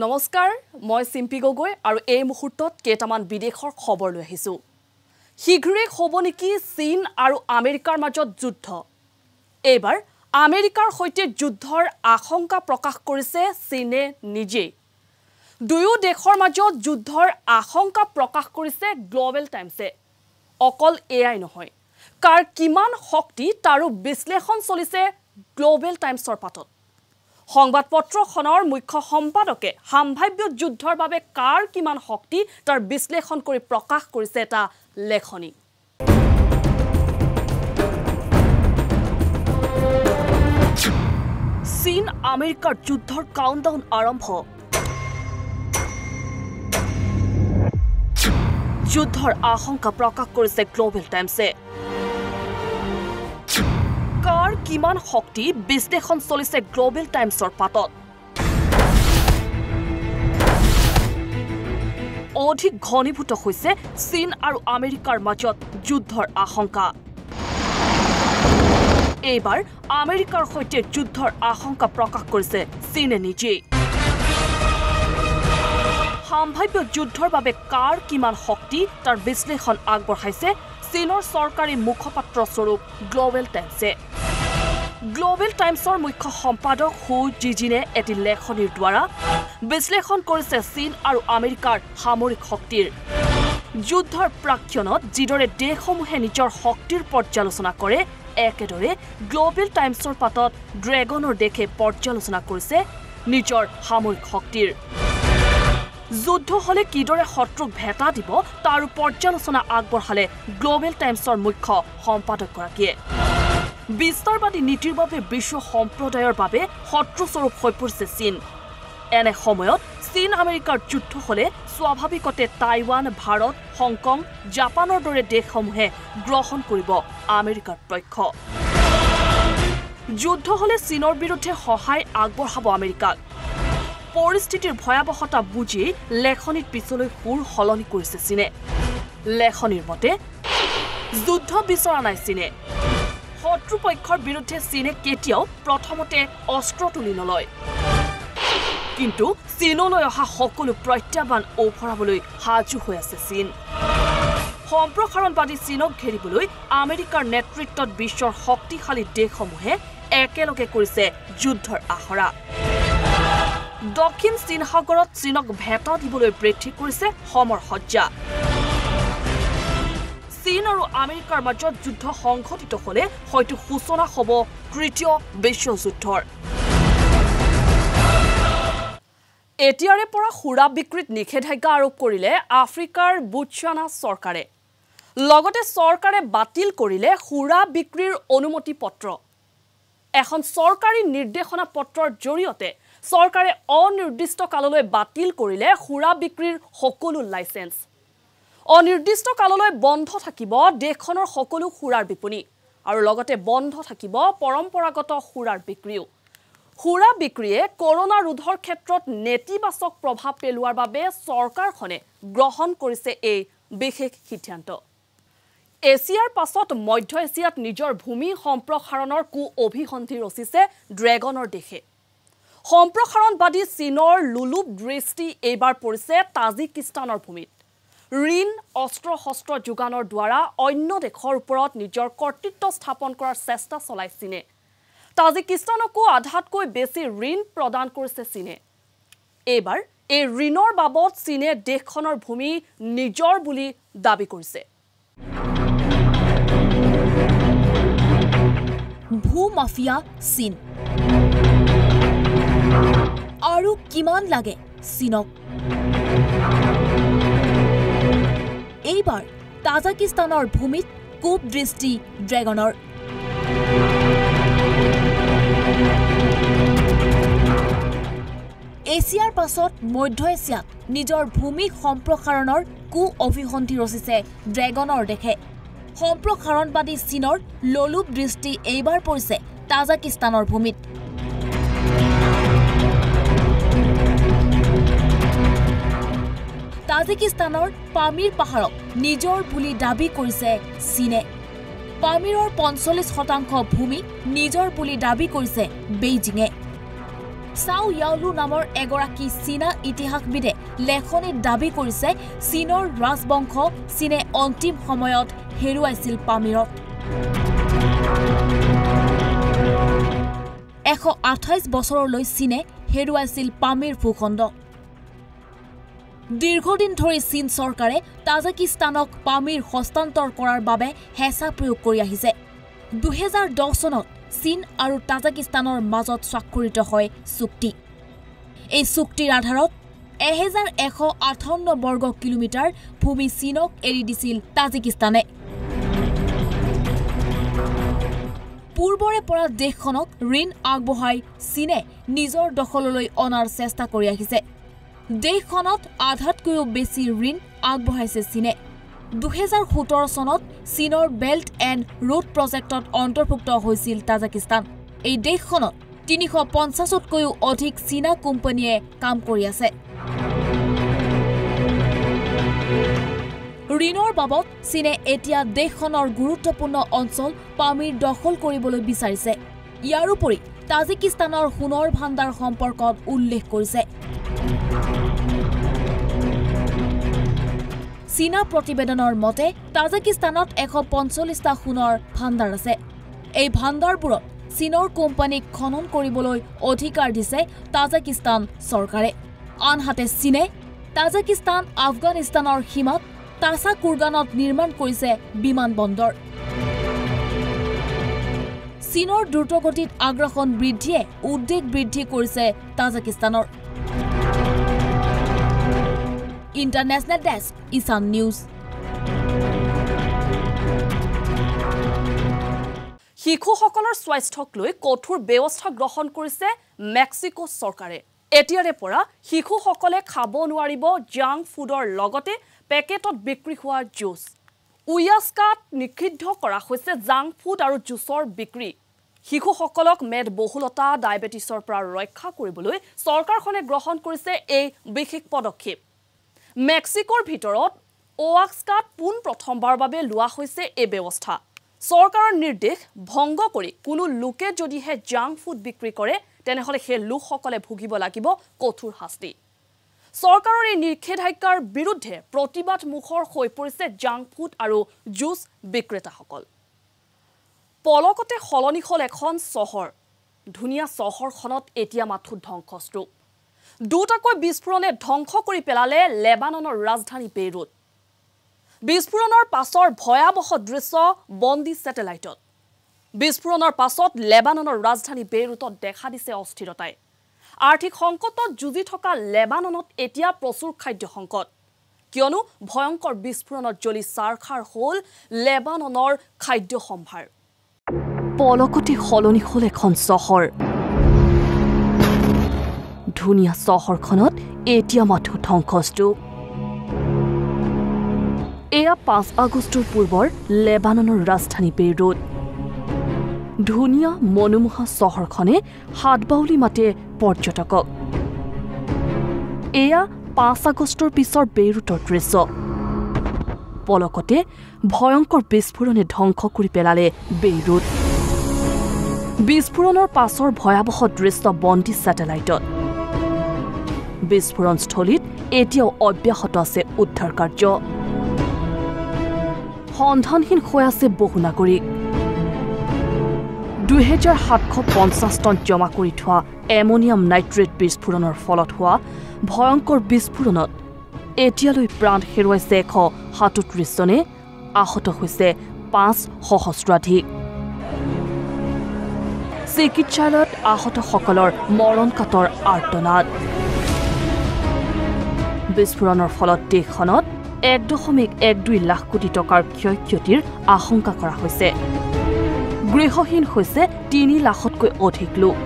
নমস্কাৰ মই সিম্পি গগৈ আৰু এই মুহূৰ্তত কেইটামান বিদেশৰ খবৰ লৈ আহিছো শীঘ্ৰে হ'ব নেকি চীন আৰু আমেৰিকাৰ মাজত যুদ্ধ এবাৰ আমেৰিকাৰ সৈতে যুদ্ধৰ আশংকা প্ৰকাশ কৰিছে চীনে নিজে দুয়ো দেশৰ মাজত যুদ্ধৰ আশংকা প্ৰকাশ কৰিছে গ্লোবেল টাইমছে অকল এআই নহয় কাৰ কিমান শক্তি তাৰো বিশ্লেষণ চলিছে গ্লোবেল টাইমছৰ পাতত সংবাদপত্ৰখনৰ মুখ্য সম্পাদকে সম্ভাব্য যুদ্ধৰ বাবে কাৰ কিমান শক্তি তাৰ বিশ্লেষণ কৰি প্ৰকাশ কৰিছে এটা লেখনি চীন আমেৰিকাৰ যুদ্ধৰ কাউণ্টডাউন আৰম্ভ যুদ্ধৰ আশংকা প্ৰকাশ কৰিছে গ্লোবেল টাইমছে কাৰ কিমান শক্তি বিশ্লেষণ চলিছে গ্লোবেল টাইমছৰ পাতত অধিক ঘনীভূত হৈছে চীন আৰু আমেৰিকাৰ মাজত যুদ্ধৰ আশংকা এইবাৰ আমেৰিকাৰ সৈতে যুদ্ধৰ আশংকা প্ৰকাশ কৰিছে চীনে নিজে সম্ভাব্য যুদ্ধৰ বাবে কাৰ কিমান শক্তি তাৰ বিশ্লেষণ আগবঢ়াইছে চীনৰ চৰকাৰী মুখপাত্ৰ স্বৰূপ গ্লোবেল টাইমছে গ্লোবেল টাইমছৰ মুখ্য সম্পাদক হু জিজিনে এটি লেখনিৰ দ্বাৰা বিশ্লেষণ কৰিছে চীন আৰু আমেৰিকাৰ সামৰিক শক্তিৰ যুদ্ধৰ প্ৰাক্ষণত যিদৰে দেশসমূহে নিজৰ শক্তিৰ পৰ্যালোচনা কৰে একেদৰে গ্লোবেল টাইমছৰ পাতত ড্ৰেগনৰ দেশে পৰ্যালোচনা কৰিছে নিজৰ সামৰিক শক্তিৰ যুদ্ধ হলে কিদৰে শত্ৰুক ভেটা দিব তাৰ পৰ্যালোচনা আগবঢ়ালে গ্লোবেল টাইমছৰ মুখ্য সম্পাদকগৰাকীয়ে বিস্তাৰবাদী নীতিৰ বাবে বিশ্ব সম্প্ৰদায়ৰ বাবে শত্ৰুস্বৰূপ হৈ পৰিছে চীন এনে সময়ত চীন আমেৰিকাৰ যুদ্ধ হলে স্বাভাৱিকতে টাইৱান ভাৰত হংকং জাপানৰ দৰে দেশসমূহে গ্ৰহণ কৰিব আমেৰিকাৰ পক্ষ যুদ্ধ হলে চীনৰ বিৰুদ্ধে সহায় আগবঢ়াব আমেৰিকাক পৰিস্থিতিৰ ভয়াৱহতা বুজি লেখনিত পিছলৈ সুৰ সলনি কৰিছে চীনে লেখনিৰ মতে যুদ্ধ বিচৰা নাই চীনে শত্ৰুপক্ষৰ বিৰুদ্ধে চীনে কেতিয়াও প্ৰথমতে অস্ত্ৰ তুলি নলয় কিন্তু চীনলৈ অহা সকলো প্ৰত্যাহ্বান ওফৰাবলৈ সাজু হৈ আছে চীন সম্প্ৰসাৰণবাদী চীনক ঘেৰিবলৈ আমেৰিকাৰ নেতৃত্বত বিশ্বৰ শক্তিশালী দেশসমূহে একেলগে কৰিছে যুদ্ধৰ আখৰা দক্ষিণ চীন সাগৰত চীনক ভেটা দিবলৈ বৃদ্ধি কৰিছে সমৰসজ্জা চীন আৰু আমেৰিকাৰ মাজত যুদ্ধ সংঘটিত হলে হয়তো সূচনা হ'ব তৃতীয় বিশ্বযুদ্ধৰ এতিয়াৰে পৰা সুৰা বিক্ৰীত নিষেধাজ্ঞা আৰোপ কৰিলে আফ্ৰিকাৰ বুটছৱানা চৰকাৰে লগতে চৰকাৰে বাতিল কৰিলে সুৰা বিক্ৰীৰ অনুমতি পত্ৰ এখন চৰকাৰী নিৰ্দেশনা পত্ৰৰ জৰিয়তে চৰকাৰে অনিৰ্দিষ্ট কাললৈ বাতিল কৰিলে সুৰা বিক্ৰীৰ সকলো লাইসেন্স অনিৰ্দিষ্ট কাললৈ বন্ধ থাকিব দেশখনৰ সকলো সুৰাৰ বিপণী আৰু লগতে বন্ধ থাকিব পৰম্পৰাগত সুৰাৰ বিক্ৰীও সুৰা বিক্ৰীয়ে কৰোনা ৰোধৰ ক্ষেত্ৰত নেতিবাচক প্ৰভাৱ পেলোৱাৰ বাবে চৰকাৰখনে গ্ৰহণ কৰিছে এই বিশেষ সিদ্ধান্ত এছিয়াৰ পাছত মধ্য এছিয়াত নিজৰ ভূমি সম্প্ৰসাৰণৰ অভিসন্ধি ৰচিছে ড্ৰেগনৰ দেশে সম্প্ৰসাৰণবাদী চীনৰ লুলুপ দৃষ্টি এইবাৰ পৰিছে তাজিকিস্তানৰ ভূমিত ঋণ অস্ত্ৰ শস্ত্ৰ যোগানৰ দ্বাৰা অন্য দেশৰ ওপৰত নিজৰ কৰ্তৃত্ব স্থাপন কৰাৰ চেষ্টা চলাই চীনে তাজিকিস্তানকো আধাতকৈ বেছি ঋণ প্ৰদান কৰিছে চীনে এইবাৰ এই ঋণৰ বাবদ চীনে দেশখনৰ ভূমি নিজৰ বুলি দাবী কৰিছে ভূমাফিয়া চীন আৰু কিমান লাগে চীনক এইবাৰ তাজিকিস্তানৰ ভূমিত কূপ দৃষ্টি ড্ৰেগনৰ এছিয়াৰ পাছত মধ্য এছিয়াত নিজৰ ভূমি সম্প্ৰসাৰণৰ অভিসন্ধি ৰচিছে ড্ৰেগনৰ দেশে সম্প্ৰসাৰণবাদী চীনৰ লোলুপ দৃষ্টি এইবাৰ পৰিছে তাজিকিস্তানৰ ভূমিত তাজিকিস্তানৰ পামিৰ পাহাৰক নিজৰ বুলি দাবী কৰিছে চীনে পামিৰৰ ৪৫% ভূমি নিজৰ বুলি দাবী কৰিছে বেইজিঙে চাও ইয়াওলু নামৰ এগৰাকী চীনা ইতিহাসবিদে লেখনিত দাবী কৰিছে চীনৰ ৰাজবংশ চীনে অন্তিম সময়ত হেৰুৱাইছিল পামিৰত। 128 বছৰলৈ চীনে হেৰুৱাইছিল পামিৰ ভূখণ্ড। দীৰ্ঘদিন ধৰি চীন চৰকাৰে তাজিকিস্তানক পামিৰ হস্তান্তৰ কৰাৰ বাবে হেঁচা প্ৰয়োগ কৰি আহিছে। 2010 চনত চীন আৰু তাজিকিস্তানৰ মাজত স্বাক্ষৰিত হয় চুক্তি। এই চুক্তিৰ আধাৰত 1158 বৰ্গ কিলোমিটাৰ ভূমি চীনক এৰি দিছিল তাজিকিস্তানে। পূৰ্বৰে পৰা দেশখনক ঋণ আগবঢ়াই চীনে নিজৰ দখললৈ অনাৰ চেষ্টা কৰি আহিছে। দেশখনত আধাতকৈও বেছি ঋণ আগবঢ়াইছে চীনে। 2017 চনত চীনৰ বেল্ট এণ্ড ৰোড প্ৰজেক্টত অন্তৰ্ভুক্ত হৈছিল তাজিকিস্তান। এই দেশখনত 350তকৈও অধিক চীনা কোম্পানীয়ে কাম কৰি আছে। ঋণৰ বাবদ চীনে এতিয়া দেশখনৰ গুৰুত্বপূৰ্ণ অঞ্চল পামিৰ দখল কৰিবলৈ বিচাৰিছে। ইয়াৰ উপৰি তাজিকিস্তানৰ সোণৰ ভাণ্ডাৰ সম্পৰ্কত উল্লেখ কৰিছে। চীনা প্ৰতিবেদনৰ মতে তাজিকিস্তানত 145টা সোণৰ ভাণ্ডাৰ আছে। এই ভাণ্ডাৰবোৰত চীনৰ কোম্পানীক খনন কৰিবলৈ অধিকাৰ দিছে তাজিকিস্তান চৰকাৰে। আনহাতে চীনে তাজিকিস্তান আফগানিস্তানৰ সীমাত তাছা কুৰগানত নিৰ্মাণ কৰিছে বিমানবন্দৰ। চীনৰ দ্ৰুতগতিত আগ্ৰাসন বৃদ্ধিয়ে উদ্বেগ বৃদ্ধি কৰিছে তাজিকিস্তানৰ। ইণ্টাৰনেশ্যনেল ডেস্ক, ইছান নিউজ। শিশুসকলৰ স্বাস্থ্যক লৈ কঠোৰ ব্যৱস্থা গ্ৰহণ কৰিছে মেক্সিকো চৰকাৰে। এতিয়াৰে পৰা শিশুসকলে খাব নোৱাৰিব জাংক ফুডৰ লগতে পেকেটত বিক্ৰী হোৱা জুচ। উয়াস্কাত নিষিদ্ধ কৰা হৈছে জাংক ফুড আৰু জুচৰ বিক্ৰী। শিশুসকলক মেদবহুলতা ডায়েবেটিছৰ পৰা ৰক্ষা কৰিবলৈ চৰকাৰখনে গ্ৰহণ কৰিছে এই বিশেষ পদক্ষেপ। মেক্সিকোৰ ভিতৰত ওয়াস্কাত পোনপ্ৰথমবাৰৰ বাবে লোৱা হৈছে এই ব্যৱস্থা। চৰকাৰৰ নিৰ্দেশ ভংগ কৰি কোনো লোকে যদিহে জাংক ফুড বিক্ৰী কৰে তেনেহ'লে সেই লোকসকলে ভুগিব লাগিব কঠোৰ শাস্তি। চৰকাৰৰ এই নিষেধাজ্ঞাৰ বিৰুদ্ধে প্ৰতিবাদ মুখৰ হৈ পৰিছে জাংক ফুড আৰু জুচ বিক্ৰেতাসকল। পলকতে সলনি হ'ল এখন চহৰ। ধুনীয়া চহৰখনত এতিয়া মাথো ধ্বংসস্তূপ। দুটাকৈ বিস্ফোৰণে ধ্বংস কৰি পেলালে লেবাননৰ ৰাজধানী বেইৰুট। বিস্ফোৰণৰ পাছৰ ভয়াৱহ দৃশ্য বন্দী ছেটেলাইটত। বিস্ফোৰণৰ পাছত লেবাননৰ ৰাজধানী বেইৰুটত দেখা দিছে অস্থিৰতাই। আৰ্থিক সংকটত যুঁজি থকা লেবাননত এতিয়া প্ৰচুৰ খাদ্য সংকট, কিয়নো ভয়ংকৰ বিস্ফোৰণত জ্বলি চাৰখাৰ হ'ল লেবাননৰ খাদ্য সম্ভাৰ। পলকতে সলনি হ'ল এখন চহৰ। ধুনীয়া চহৰখনত এতিয়া মাথো ধ্বংসস্তূপ। এয়া 5 আগষ্টৰ পূৰ্বৰ লেবাননৰ ৰাজধানী বেইৰুট। ধুনীয়া মনোমোহা চহৰখনে হাতবাউলি মাতে পৰ্যটকক। এয়া 5 আগষ্টৰ পিছৰ বেইৰুটৰ দৃশ্য। পলকতে ভয়ংকৰ বিস্ফোৰণে ধ্বংস কৰি পেলালে বেইৰুট। বিস্ফোৰণৰ পাছৰ ভয়াৱহ দৃশ্য বন্দী ছেটেলাইটত। বিস্ফোৰণস্থলীত এতিয়াও অব্যাহত আছে উদ্ধাৰ কাৰ্য। সন্ধানহীন হৈ আছে বহু নাগৰিক। 2750 টন জমা কৰি থোৱা এমনিয়াম নাইট্ৰেট বিস্ফোৰণৰ ফলত হোৱা ভয়ংকৰ বিস্ফোৰণত এতিয়ালৈ প্ৰাণ হেৰুৱাইছে 137 জনে, আহত হৈছে 5 সহস্ৰাধিক। চিকিৎসালয়ত আহতসকলৰ মৰণকাতৰ আৰ্তনাদ। বিস্ফোৰণৰ ফলত দেশখনত 1.12 লাখ কোটি টকাৰ ক্ষয়ক্ষতিৰ আশংকা কৰা হৈছে। গৃহহীন হৈছে 3 লাখতকৈ অধিক লোক।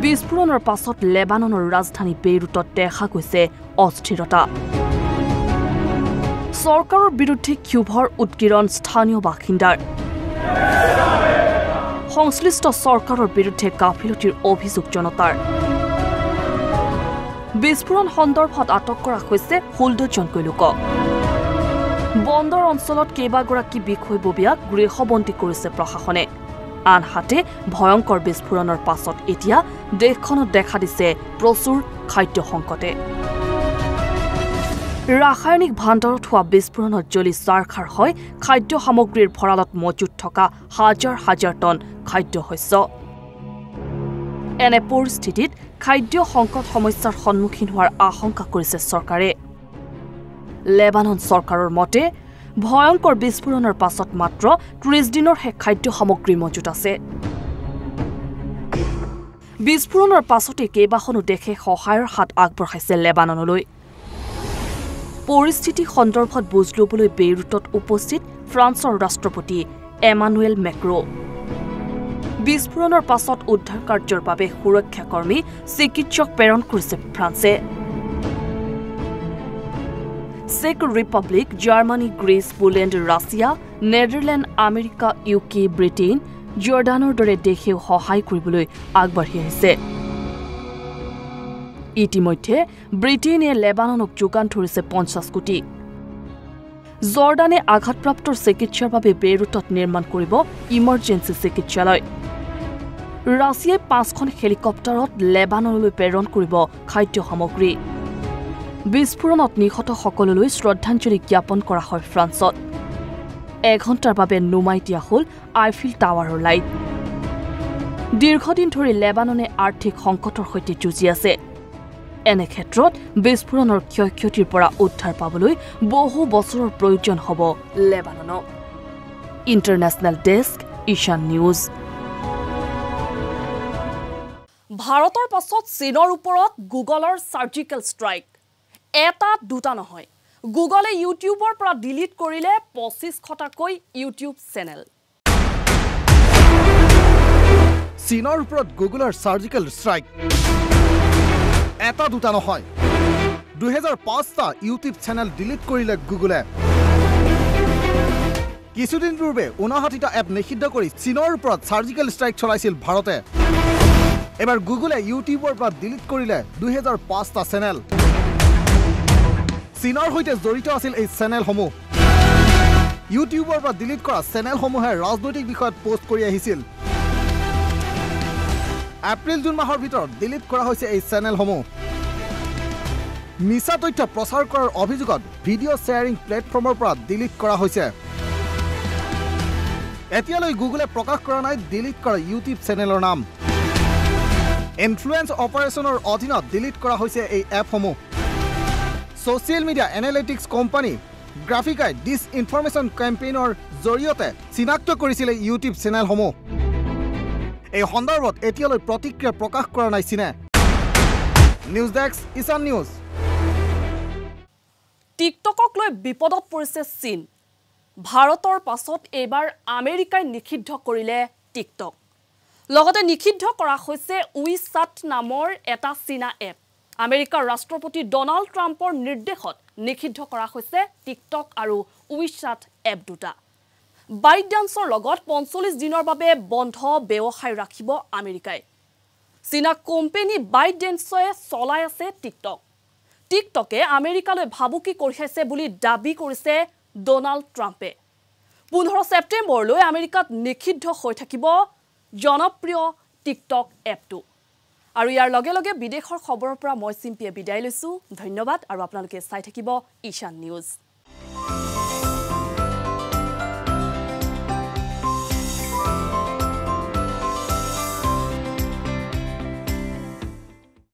বিস্ফোৰণৰ পাছত লেবাননৰ ৰাজধানী বেইৰুটত দেখা গৈছে অস্থিৰতা। চৰকাৰৰ বিৰুদ্ধে ক্ষোভৰ উৎকীৰণ স্থানীয় বাসিন্দাৰ। সংশ্লিষ্ট চৰকাৰৰ বিৰুদ্ধে গাফিলতিৰ অভিযোগ জনতাৰ। বিস্ফোৰণ সন্দৰ্ভত আটক কৰা হৈছে 16 জনকৈ লোকক। বন্দৰ অঞ্চলত কেইবাগৰাকী বিষয়ববীয়াক গৃহবন্দী কৰিছে প্ৰশাসনে। আনহাতে ভয়ংকৰ বিস্ফোৰণৰ পাছত এতিয়া দেশখনত দেখা দিছে প্ৰচুৰ খাদ্য সংকটে ৰাসায়নিক ভাণ্ডাৰত হোৱা বিস্ফোৰণত জ্বলি চাৰখাৰ হয় খাদ্য সামগ্ৰীৰ ভঁৰালত মজুত থকা হাজাৰ হাজাৰ টন খাদ্য শস্য এনে পৰিস্থিতিত খাদ্য সংকট সমস্যাৰ সন্মুখীন হোৱাৰ আশংকা কৰিছে চৰকাৰে লেবানন চৰকাৰৰ মতে ভয়ংকৰ বিস্ফোৰণৰ পাছত মাত্ৰ 30 দিনৰ হে খাদ্য সামগ্ৰী মজুত আছে বিস্ফোৰণৰ পাছতে কেইবাখনো দেশে সহায়ৰ হাত আগবঢ়াইছে লেবাননলৈ পৰিস্থিতি সন্দৰ্ভত বুজ ল'বলৈ বেইৰুটত উপস্থিত ফ্ৰান্সৰ ৰাষ্ট্ৰপতি এমানুৱেল মেক্ৰ' বিস্ফোৰণৰ পাছত উদ্ধাৰ কাৰ্যৰ বাবে সুৰক্ষাকৰ্মী চিকিৎসক প্ৰেৰণ কৰিছে ফ্ৰান্সে চেক Republic Germany Greece Poland Russia Netherland America UK Britain জৰ্ডানৰ দৰে দেশেও সহায় কৰিবলৈ আগবাঢ়ি আহিছে ইতিমধ্যে ব্ৰিটেইনে লেবাননক যোগান ধৰিছে 50 কোটি জৰ্ডানে আঘাতপ্ৰাপ্তৰ চিকিৎসাৰ বাবে বেইৰুটত নিৰ্মাণ কৰিব ইমাৰ্জেন্সি চিকিৎসালয় ৰাছিয়াই 5খন হেলিকপ্টাৰত লেবাননলৈ প্ৰেৰণ কৰিব খাদ্য সামগ্ৰী বিস্ফোৰণত নিহত সকললৈ শ্ৰদ্ধাঞ্জলি জ্ঞাপন কৰা হয় ফ্ৰান্সত এঘণ্টাৰ বাবে নুমাই দিয়া হ'ল আইফিল টাৱাৰৰ লাইট দীৰ্ঘদিন ধৰি লেবাননে আৰ্থিক সংকটৰ সৈতে যুঁজি আছে এনে ক্ষেত্ৰত বিস্ফোৰণৰ ক্ষয়ক্ষতিৰ পৰা উদ্ধাৰ পাবলৈ বহু বছৰৰ প্ৰয়োজন হ'ব লেবাননক ইণ্টাৰনেশ্যনেল ডেস্ক ঈশান নিউজ ভাৰতৰ পাছত চীনৰ ওপৰত গুগলৰ সাৰ্জিকেল ষ্ট্ৰাইক এটা দুটা নহয় গুগলে ইউটিউবৰ পৰা ডিলিট কৰিলে 2500টাকৈ ইউটিউব চেনেল চীনৰ ওপৰত গুগলৰ সাৰ্জিকেল ষ্ট্ৰাইক এটা দুটা নহয় 2005টা ইউটিউব চেনেল ডিলিট কৰিলে গুগলে কিছুদিন পূৰ্বে 59টা এপ নিষিদ্ধ কৰি চীনৰ ওপৰত সাৰ্জিকেল ষ্ট্ৰাইক চলাইছিল ভাৰতে এবাৰ গুগলে ইউটিউবৰ পৰা ডিলিট কৰিলে 2005টা চেনেল চীনৰ সৈতে জড়িত আছিল এই চেনেলসমূহ ইউটিউবৰ পৰা ডিলিট কৰা চেনেলসমূহে ৰাজনৈতিক বিষয়ত পোষ্ট কৰি আহিছিল এপ্ৰিল জুন মাহৰ ভিতৰত ডিলিট কৰা হৈছে এই চেনেলসমূহ মিছা তথ্য প্ৰচাৰ কৰাৰ অভিযোগত ভিডিঅ' শ্বেয়াৰিং প্লেটফৰ্মৰ পৰা ডিলিট কৰা হৈছে এতিয়ালৈ গুগলে প্ৰকাশ কৰা নাই ডিলিট কৰা ইউটিউব চেনেলৰ নাম ইনফ্লুৱেঞ্চ অপাৰেশ্যনৰ অধীনত ডিলিট কৰা হৈছে এই এপসমূহ সোশ্যাল মিডিয়া এনালিটিক্স কোম্পানী গ্ৰাফিকাই ডিসইনফৰমেশ্যন কেম্পেইনৰ জৰিয়তে চিনাক্ত কৰিছিল ইউটিউব চেনেলসমূহ এই সন্দৰ্ভত এতিয়ালৈ প্ৰতিক্ৰিয়া প্ৰকাশ কৰা নাই চীনে নিউজ ডেস্ক ঈশান নিউজ টিকটকক লৈ বিপদত পৰিছে চীন ভাৰতৰ পাছত এবাৰ আমেৰিকাই নিষিদ্ধ কৰিলে টিকটক লগতে নিষিদ্ধ কৰা হৈছে উইচাট নামৰ এটা চীনা এপ আমেৰিকাৰ ৰাষ্ট্ৰপতি ডনাল্ড ট্ৰাম্পৰ নিৰ্দেশত নিষিদ্ধ কৰা হৈছে টিকটক আৰু উইচাট এপ দুটা বাইট ডান্সৰ লগত 45 দিনৰ বাবে বন্ধ ব্যৱসায় ৰাখিব আমেৰিকাই চীনা কোম্পানী বাইট ডান্সয়ে চলাই আছে টিকটকে আমেৰিকালৈ ভাবুকি কঢ়িয়াইছে বুলি দাবী কৰিছে ডনাল্ড ট্ৰাম্পে 15 ছেপ্টেম্বৰলৈ আমেৰিকাত নিষিদ্ধ হৈ থাকিব জনপ্ৰিয় টিকটক এপটো আৰু ইয়াৰ লগে লগে বিদেশৰ খবৰৰ পৰা মই চিম্পিয়ে বিদায় লৈছো ধন্যবাদ আৰু আপোনালোকে চাই থাকিব ঈশান নিউজ